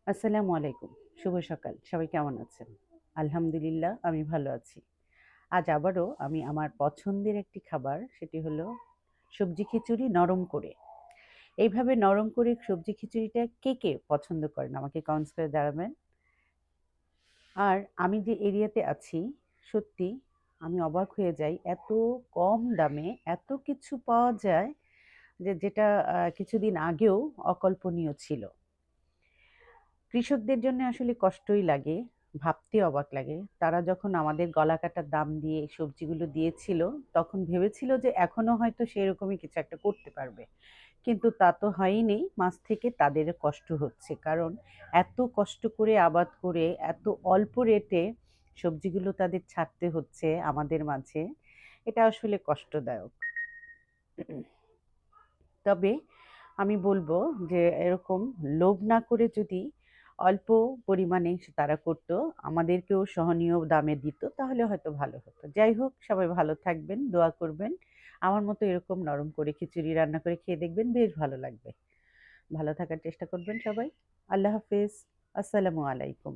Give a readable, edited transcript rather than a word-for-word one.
আসসালামু আলাইকুম। শুভ সকাল। সবাই কেমন আছেন? আলহামদুলিল্লাহ আমি ভালো আছি। আজ আবারও আমি আমার পছন্দের একটি খাবার সেটি হলো সবজি খিচুড়ি নরম করে। এইভাবে নরম করে সবজি খিচুড়িটা কে পছন্দ করেন আমাকে কমেন্টস করে জানাবেন। আর আমি যে এরিয়াতে আছি সত্যি আমি অবাক হয়ে যাই এত কম দামে এত কিছু পাওয়া যায় যেটা কিছুদিন আগেও অকল্পনীয় ছিল। কৃষকদের জন্য আসলে কষ্টই লাগে, ভাবতে অবাক লাগে। তারা যখন আমাদের গলাকাটা দাম দিয়ে এই সবজিগুলো দিয়েছিল, তখন ভেবেছিল যে এখনো হয়তো সেরকমই কিছু একটা করতে পারবে। কিন্তু তা তো হয়ইনি। মাঝ থেকে তাদেরও কষ্ট হচ্ছে। কারণ এত কষ্ট করে আবাদ করে, এত অল্প রেটে সবজিগুলো তাদের ছাড়তে হচ্ছে আমাদের মাঝে। এটা আসলে কষ্টদায়ক। তবে আমি বলব যে এরকম লোভ না করে যদি অল্প পরিমাণে তারা করত, আমাদেরকেও সহনীয় দামে দিত তাহলে হয়তো ভালো হতো। যাই হোক সবাই ভালো থাকবেন, দোয়া করবেন। আমার মতো এরকম নরম করে খিচুড়ি রান্না করে খেয়ে দেখবেন বেশ ভালো লাগবে। ভালো থাকার চেষ্টা করবেন সবাই। আল্লাহ হাফেজ। আসসালামু আলাইকুম।